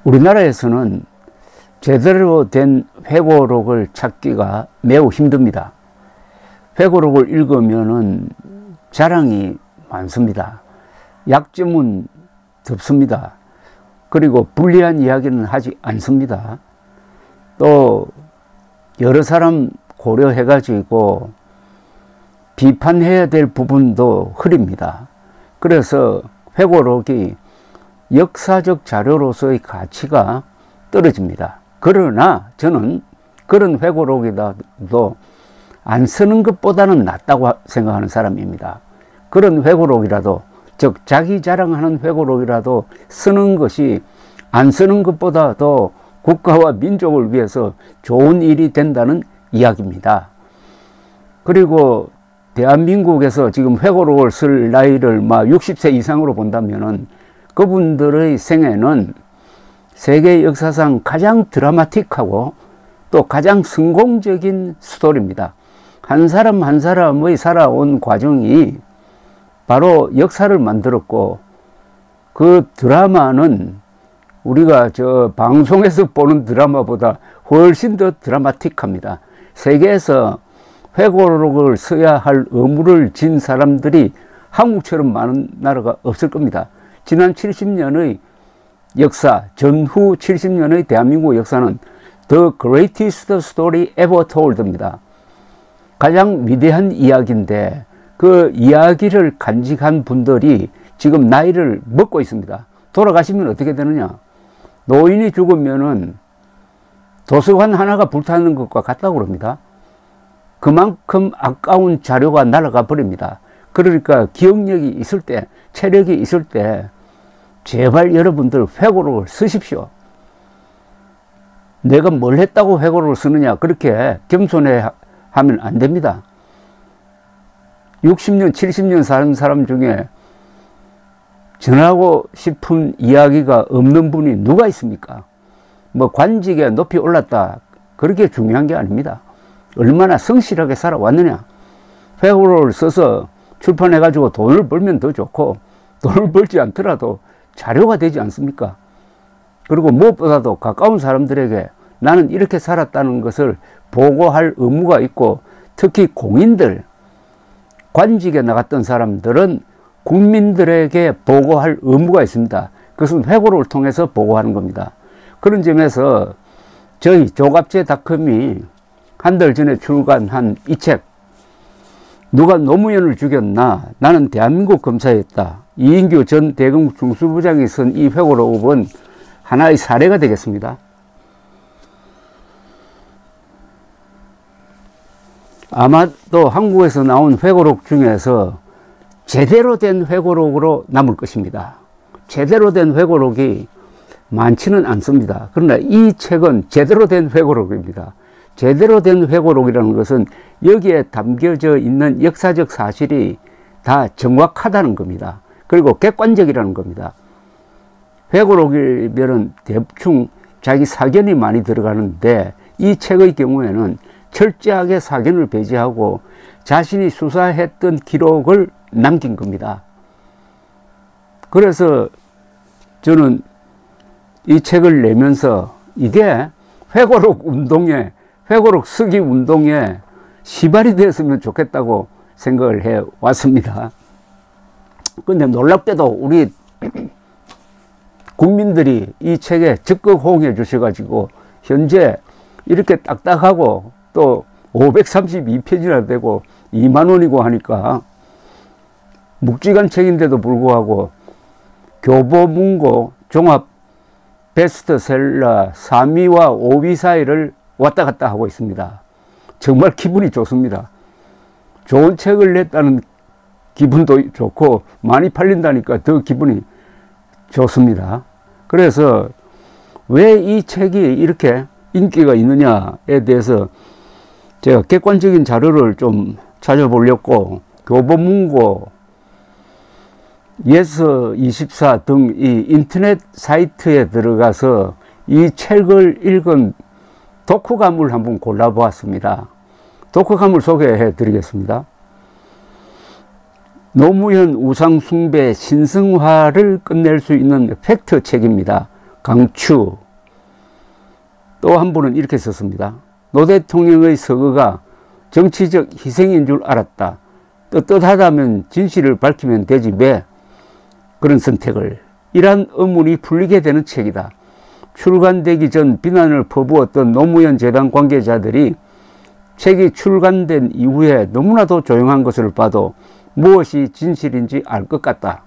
우리나라에서는 제대로 된 회고록을 찾기가 매우 힘듭니다. 회고록을 읽으면은 자랑이 많습니다. 약점은 덥습니다. 그리고 불리한 이야기는 하지 않습니다. 또 여러 사람 고려해 가지고 비판해야 될 부분도 흐립니다. 그래서 회고록이 역사적 자료로서의 가치가 떨어집니다. 그러나 저는 그런 회고록이라도 안 쓰는 것보다는 낫다고 생각하는 사람입니다. 그런 회고록이라도, 즉 자기 자랑하는 회고록이라도 쓰는 것이 안 쓰는 것보다 더 국가와 민족을 위해서 좋은 일이 된다는 이야기입니다. 그리고 대한민국에서 지금 회고록을 쓸 나이를 60세 이상으로 본다면은 그분들의 생애는 세계 역사상 가장 드라마틱하고 또 가장 성공적인 스토리입니다. 한 사람 한 사람의 살아온 과정이 바로 역사를 만들었고, 그 드라마는 우리가 저 방송에서 보는 드라마보다 훨씬 더 드라마틱합니다. 세계에서 회고록을 써야 할 의무를 진 사람들이 한국처럼 많은 나라가 없을 겁니다. 지난 70년의 역사, 전후 70년의 대한민국 역사는 The Greatest Story Ever Told입니다. 가장 위대한 이야기인데 그 이야기를 간직한 분들이 지금 나이를 먹고 있습니다. 돌아가시면 어떻게 되느냐? 노인이 죽으면은 도서관 하나가 불타는 것과 같다고 그럽니다. 그만큼 아까운 자료가 날아가 버립니다. 그러니까 기억력이 있을 때, 체력이 있을 때 제발 여러분들 회고록을 쓰십시오. 내가 뭘 했다고 회고록을 쓰느냐, 그렇게 겸손해 하면 안 됩니다. 60년, 70년 사는 사람 중에 전하고 싶은 이야기가 없는 분이 누가 있습니까? 뭐 관직에 높이 올랐다, 그렇게 중요한 게 아닙니다. 얼마나 성실하게 살아왔느냐. 회고록을 써서 출판해 가지고 돈을 벌면 더 좋고, 돈을 벌지 않더라도 자료가 되지 않습니까? 그리고 무엇보다도 가까운 사람들에게 나는 이렇게 살았다는 것을 보고할 의무가 있고, 특히 공인들, 관직에 나갔던 사람들은 국민들에게 보고할 의무가 있습니다. 그것은 회고록을 통해서 보고하는 겁니다. 그런 점에서 저희 조갑제닷컴이 한 달 전에 출간한 이 책, 누가 노무현을 죽였나? 나는 대한민국 검사였다. 이인규 전 대검 중수부장이 쓴 이 회고록은 하나의 사례가 되겠습니다. 아마도 한국에서 나온 회고록 중에서 제대로 된 회고록으로 남을 것입니다. 제대로 된 회고록이 많지는 않습니다. 그러나 이 책은 제대로 된 회고록입니다. 제대로 된 회고록이라는 것은 여기에 담겨져 있는 역사적 사실이 다 정확하다는 겁니다. 그리고 객관적이라는 겁니다. 회고록이면은 대충 자기 사견이 많이 들어가는데, 이 책의 경우에는 철저하게 사견을 배제하고 자신이 수사했던 기록을 남긴 겁니다. 그래서 저는 이 책을 내면서 이게 회고록 운동에, 회고록 쓰기 운동에 시발이 되었으면 좋겠다고 생각을 해 왔습니다. 근데 놀랍게도 우리 국민들이 이 책에 적극 호응해 주셔가지고 현재 이렇게 딱딱하고 또 532페이지나 되고 2만 원이고 하니까 묵직한 책인데도 불구하고 교보문고 종합 베스트셀러 3위와 5위 사이를 왔다 갔다 하고 있습니다. 정말 기분이 좋습니다. 좋은 책을 냈다는 기분도 좋고 많이 팔린다니까 더 기분이 좋습니다. 그래서 왜 이 책이 이렇게 인기가 있느냐에 대해서 제가 객관적인 자료를 좀 찾아보려고 교보문고, 예서24 등 이 인터넷 사이트에 들어가서 이 책을 읽은 독후감을 한번 골라보았습니다. 독후감을 소개해 드리겠습니다. 노무현 우상숭배 신성화를 끝낼 수 있는 팩트책입니다. 강추. 또 한 분은 이렇게 썼습니다. 노 대통령의 서거가 정치적 희생인 줄 알았다. 떳떳하다면 진실을 밝히면 되지 왜 그런 선택을. 이러한 의문이 풀리게 되는 책이다. 출간되기 전 비난을 퍼부었던 노무현 재단 관계자들이 책이 출간된 이후에 너무나도 조용한 것을 봐도 무엇이 진실인지 알 것 같다.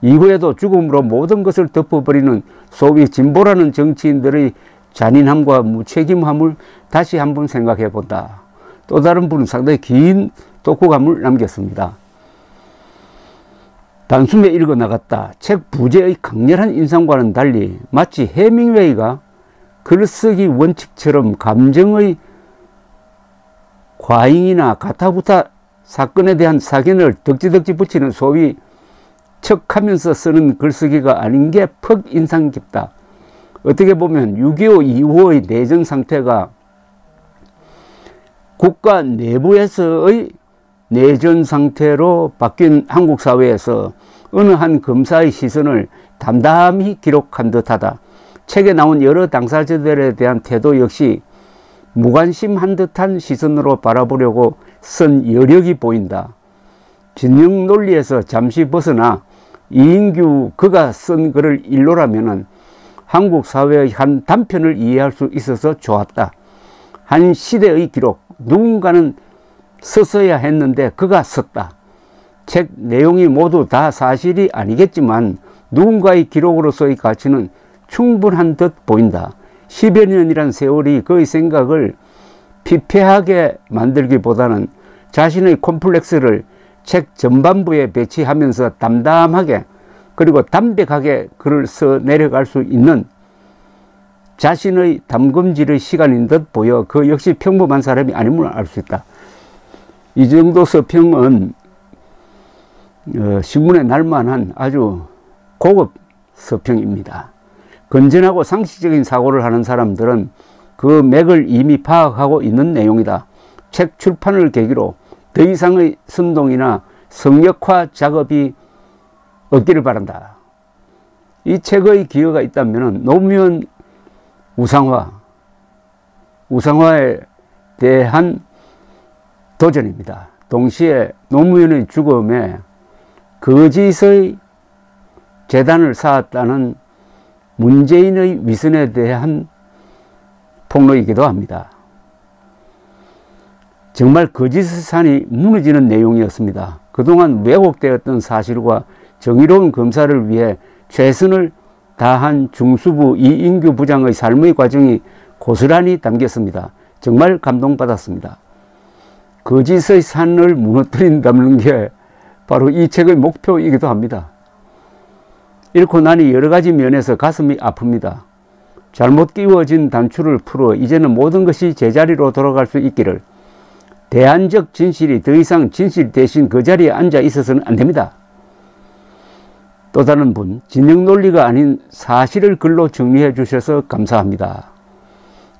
이후에도 죽음으로 모든 것을 덮어버리는 소위 진보라는 정치인들의 잔인함과 무책임함을 다시 한번 생각해 본다. 또 다른 분은 상당히 긴 독후감을 남겼습니다. 단숨에 읽어 나갔다. 책 부제의 강렬한 인상과는 달리 마치 해밍웨이가 글쓰기 원칙처럼 감정의 과잉이나 가타부타 사건에 대한 사견을 덕지덕지 붙이는 소위 척하면서 쓰는 글쓰기가 아닌 게 퍽 인상 깊다. 어떻게 보면 6.25 이후의 내전 상태가 국가 내부에서의 내전 상태로 바뀐 한국 사회에서 어느 한 검사의 시선을 담담히 기록한 듯하다. 책에 나온 여러 당사자들에 대한 태도 역시 무관심한 듯한 시선으로 바라보려고 쓴 여력이 보인다. 진영 논리에서 잠시 벗어나 이인규 그가 쓴 글을 일로라면은 한국 사회의 한 단편을 이해할 수 있어서 좋았다. 한 시대의 기록, 누군가는 썼어야 했는데 그가 썼다. 책 내용이 모두 다 사실이 아니겠지만 누군가의 기록으로서의 가치는 충분한 듯 보인다. 10여 년이란 세월이 그의 생각을 피폐하게 만들기보다는 자신의 콤플렉스를 책 전반부에 배치하면서 담담하게 그리고 담백하게 글을 써 내려갈 수 있는 자신의 담금질의 시간인 듯 보여 그 역시 평범한 사람이 아님을 알 수 있다. 이 정도 서평은 신문에 날만한 아주 고급 서평입니다. 건전하고 상식적인 사고를 하는 사람들은 그 맥을 이미 파악하고 있는 내용이다. 책 출판을 계기로 더 이상의 선동이나 성역화 작업이 없기를 바란다. 이 책의 기여가 있다면 노무현 우상화에 대한 도전입니다. 동시에 노무현의 죽음에 거짓의 재단을 쌓았다는 문재인의 위선에 대한 폭로이기도 합니다. 정말 거짓의 산이 무너지는 내용이었습니다. 그동안 왜곡되었던 사실과 정의로운 검사를 위해 최선을 다한 중수부 이인규 부장의 삶의 과정이 고스란히 담겼습니다. 정말 감동받았습니다. 거짓의 산을 무너뜨린다는 게 바로 이 책의 목표이기도 합니다. 읽고 나니 여러 가지 면에서 가슴이 아픕니다. 잘못 끼워진 단추를 풀어 이제는 모든 것이 제자리로 돌아갈 수 있기를. 대안적 진실이 더 이상 진실 대신 그 자리에 앉아 있어서는 안 됩니다. 또 다른 분, 진영 논리가 아닌 사실을 글로 정리해 주셔서 감사합니다.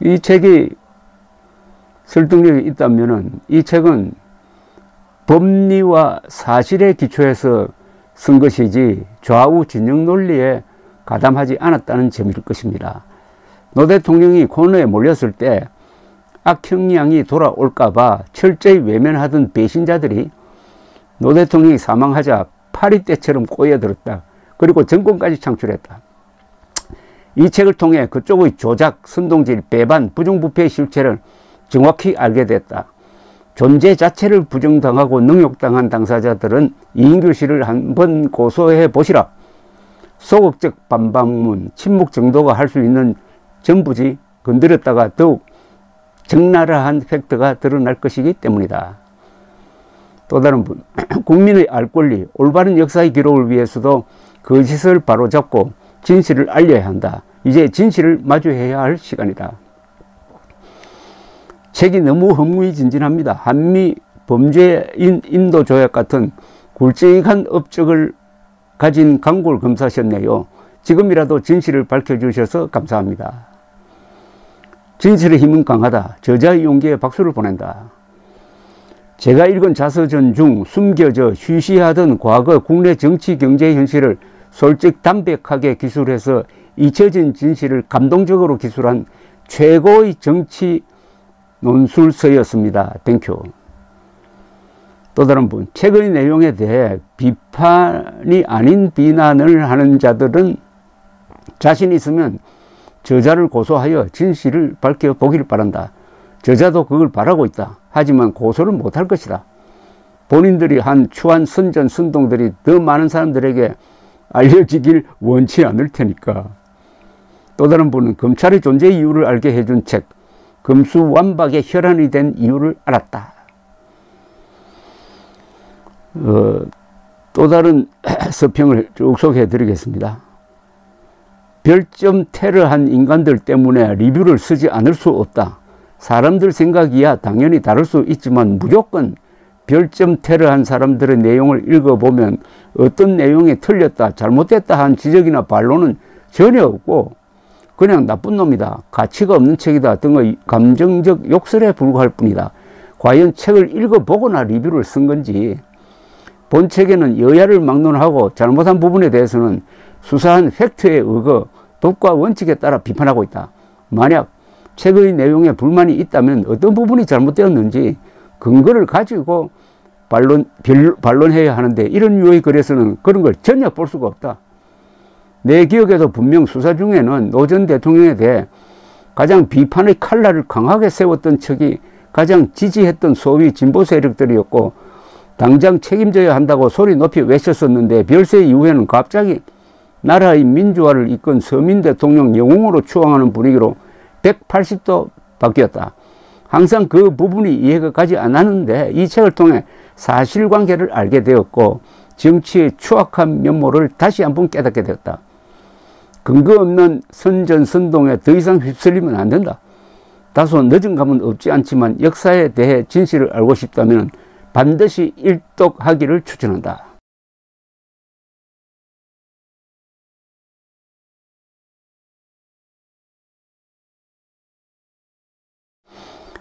이 책이 설득력이 있다면 이 책은 법리와 사실에 기초해서 쓴 것이지 좌우 진영 논리에 가담하지 않았다는 점일 것입니다. 노 대통령이 코너에 몰렸을 때 악형량이 돌아올까봐 철저히 외면하던 배신자들이 노 대통령이 사망하자 파리떼처럼 꼬여들었다. 그리고 정권까지 창출했다. 이 책을 통해 그쪽의 조작, 선동질, 배반, 부정부패의 실체를 정확히 알게 됐다. 존재 자체를 부정당하고 능욕당한 당사자들은 이인규 씨를 한번 고소해 보시라. 소극적 반박문, 침묵 정도가 할 수 있는 전부지 건드렸다가 더욱 적나라한 팩트가 드러날 것이기 때문이다. 또 다른 분, 국민의 알 권리, 올바른 역사의 기록을 위해서도 거짓을 바로잡고 진실을 알려야 한다. 이제 진실을 마주해야 할 시간이다. 책이 너무 흥미진진합니다. 한미 범죄인 인도 조약 같은 굵직한 업적을 가진 강골 검사셨네요. 지금이라도 진실을 밝혀주셔서 감사합니다. 진실의 힘은 강하다. 저자의 용기에 박수를 보낸다. 제가 읽은 자서전 중 숨겨져 쉬쉬하던 과거 국내 정치 경제 현실을 솔직 담백하게 기술해서 잊혀진 진실을 감동적으로 기술한 최고의 정치 논술서였습니다. 땡큐. 또 다른 분, 최근의 내용에 대해 비판이 아닌 비난을 하는 자들은 자신 있으면 저자를 고소하여 진실을 밝혀보기를 바란다. 저자도 그걸 바라고 있다. 하지만 고소를 못할 것이다. 본인들이 한 추한 선전 선동들이 더 많은 사람들에게 알려지길 원치 않을 테니까. 또 다른 분은 검찰의 존재 이유를 알게 해준 책, 금수완박의 혈안이 된 이유를 알았다. 또 다른 서평을 쭉 소개해 드리겠습니다. 별점 테러한 인간들 때문에 리뷰를 쓰지 않을 수 없다. 사람들 생각이야 당연히 다를 수 있지만 무조건 별점 테러한 사람들의 내용을 읽어보면 어떤 내용이 틀렸다, 잘못됐다 한 지적이나 반론은 전혀 없고 그냥 나쁜 놈이다, 가치가 없는 책이다 등의 감정적 욕설에 불과할 뿐이다. 과연 책을 읽어보거나 리뷰를 쓴 건지. 본 책에는 여야를 막론하고 잘못한 부분에 대해서는 수사한 팩트에 의거 법과 원칙에 따라 비판하고 있다. 만약 책의 내용에 불만이 있다면 어떤 부분이 잘못되었는지 근거를 가지고 반론해야 하는데 이런 유의 글에서는 그런 걸 전혀 볼 수가 없다. 내 기억에도 분명 수사 중에는 노 전 대통령에 대해 가장 비판의 칼날을 강하게 세웠던 척이 가장 지지했던 소위 진보 세력들이었고 당장 책임져야 한다고 소리 높이 외쳤었는데 별세 이후에는 갑자기 나라의 민주화를 이끈 서민 대통령 영웅으로 추앙하는 분위기로 180도 바뀌었다. 항상 그 부분이 이해가 가지 않았는데 이 책을 통해 사실관계를 알게 되었고 정치의 추악한 면모를 다시 한번 깨닫게 되었다. 근거 없는 선전선동에 더 이상 휩쓸리면 안 된다. 다소 늦은 감은 없지 않지만 역사에 대해 진실을 알고 싶다면 반드시 일독하기를 추천한다.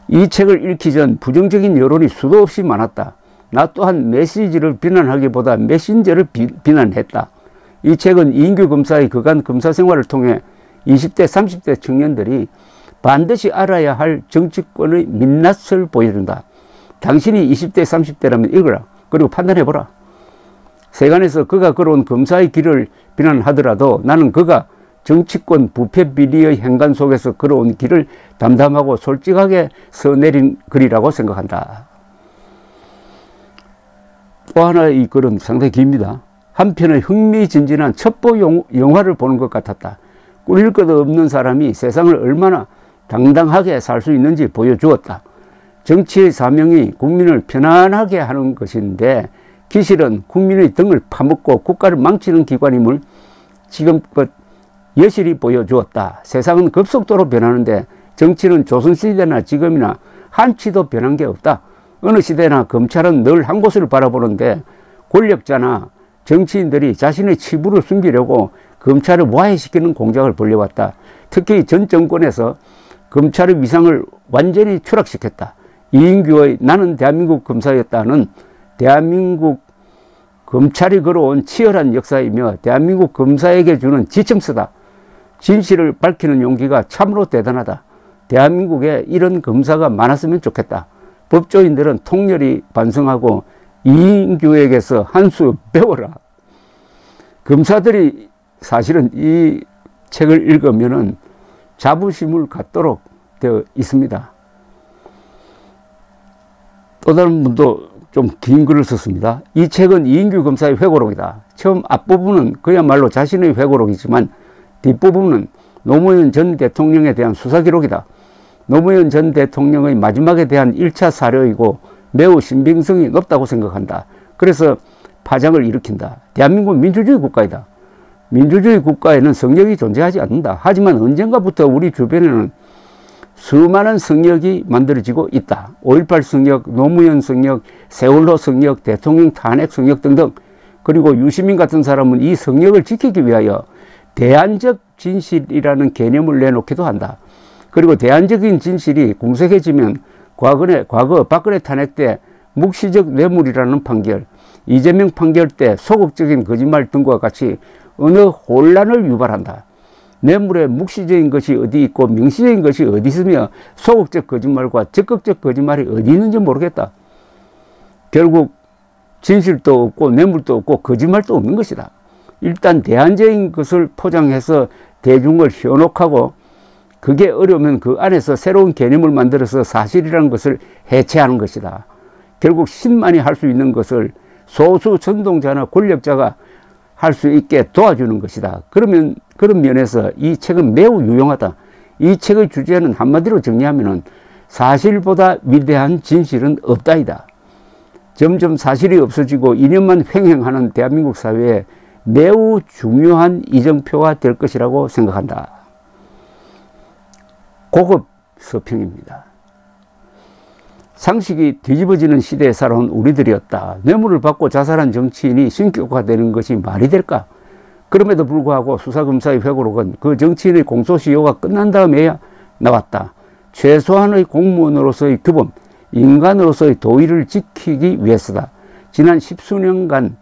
이 책을 읽기 전 부정적인 여론이 수도 없이 많았다. 나 또한 메시지를 비난하기보다 메신저를 비난했다. 이 책은 이인규 검사의 그간 검사 생활을 통해 20대 30대 청년들이 반드시 알아야 할 정치권의 민낯을 보여준다. 당신이 20대 30대라면 읽어라. 그리고 판단해보라. 세간에서 그가 걸어온 검사의 길을 비난하더라도 나는 그가 정치권 부패 비리의 행간 속에서 걸어온 길을 담담하고 솔직하게 써내린 글이라고 생각한다. 또 하나의 이 글은 상당히 깁니다. 한편의 흥미진진한 첩보 영화를 보는 것 같았다. 꾸릴 것 없는 사람이 세상을 얼마나 당당하게 살 수 있는지 보여주었다. 정치의 사명이 국민을 편안하게 하는 것인데 기실은 국민의 등을 파먹고 국가를 망치는 기관임을 지금껏 여실히 보여주었다. 세상은 급속도로 변하는데 정치는 조선시대나 지금이나 한치도 변한 게 없다. 어느 시대나 검찰은 늘 한 곳을 바라보는데 권력자나 정치인들이 자신의 치부를 숨기려고 검찰을 와해시키는 공작을 벌여왔다. 특히 전 정권에서 검찰의 위상을 완전히 추락시켰다. 이인규의 나는 대한민국 검사였다는 대한민국 검찰이 걸어온 치열한 역사이며 대한민국 검사에게 주는 지침서다. 진실을 밝히는 용기가 참으로 대단하다. 대한민국에 이런 검사가 많았으면 좋겠다. 법조인들은 통렬히 반성하고 이인규에게서 한 수 배워라. 검사들이 사실은 이 책을 읽으면 자부심을 갖도록 되어 있습니다. 또 다른 분도 좀 긴 글을 썼습니다. 이 책은 이인규 검사의 회고록이다. 처음 앞부분은 그야말로 자신의 회고록이지만 뒷부분은 노무현 전 대통령에 대한 수사기록이다. 노무현 전 대통령의 마지막에 대한 1차 사료이고 매우 신빙성이 높다고 생각한다. 그래서 파장을 일으킨다. 대한민국은 민주주의 국가이다. 민주주의 국가에는 성역이 존재하지 않는다. 하지만 언젠가부터 우리 주변에는 수많은 성역이 만들어지고 있다. 5.18 성역, 노무현 성역, 세월호 성역, 대통령 탄핵 성역 등등. 그리고 유시민 같은 사람은 이 성역을 지키기 위하여 대안적 진실이라는 개념을 내놓기도 한다. 그리고 대안적인 진실이 공색해지면 과거 박근혜 탄핵 때 묵시적 뇌물이라는 판결, 이재명 판결 때 소극적인 거짓말 등과 같이 어느 혼란을 유발한다. 뇌물에 묵시적인 것이 어디 있고 명시적인 것이 어디 있으며 소극적 거짓말과 적극적 거짓말이 어디 있는지 모르겠다. 결국 진실도 없고 뇌물도 없고 거짓말도 없는 것이다. 일단 대안적인 것을 포장해서 대중을 현혹하고 그게 어려우면 그 안에서 새로운 개념을 만들어서 사실이라는 것을 해체하는 것이다. 결국 신만이 할 수 있는 것을 소수 전동자나 권력자가 할 수 있게 도와주는 것이다. 그러면 그런 면에서 이 책은 매우 유용하다. 이 책의 주제는 한마디로 정리하면 사실보다 위대한 진실은 없다이다. 점점 사실이 없어지고 이념만 횡행하는 대한민국 사회에 매우 중요한 이정표가 될 것이라고 생각한다. 고급 서평입니다. 상식이 뒤집어지는 시대에 살아온 우리들이었다. 뇌물을 받고 자살한 정치인이 신격화되는 것이 말이 될까? 그럼에도 불구하고 수사검사의 회고록은 그 정치인의 공소시효가 끝난 다음에야 나왔다. 최소한의 공무원으로서의 규범, 인간으로서의 도의를 지키기 위해서다. 지난 10수년간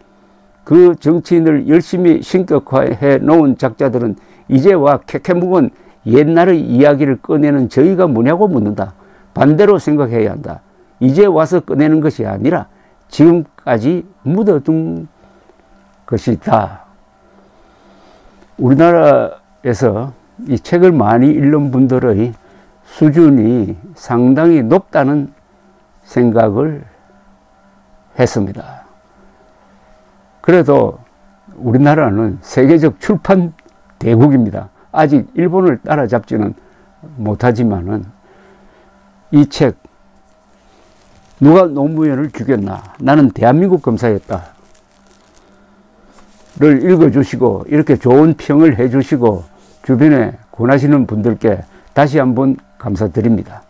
그 정치인을 열심히 신격화해 놓은 작자들은 이제와 캐캐묵은 옛날의 이야기를 꺼내는 저희가 뭐냐고 묻는다. 반대로 생각해야 한다. 이제 와서 꺼내는 것이 아니라 지금까지 묻어둔 것이다. 우리나라에서 이 책을 많이 읽는 분들의 수준이 상당히 높다는 생각을 했습니다. 그래도 우리나라는 세계적 출판 대국입니다. 아직 일본을 따라잡지는 못하지만은 이 책 누가 노무현을 죽였나? 나는 대한민국 검사였다. 를 읽어주시고 이렇게 좋은 평을 해주시고 주변에 권하시는 분들께 다시 한번 감사드립니다.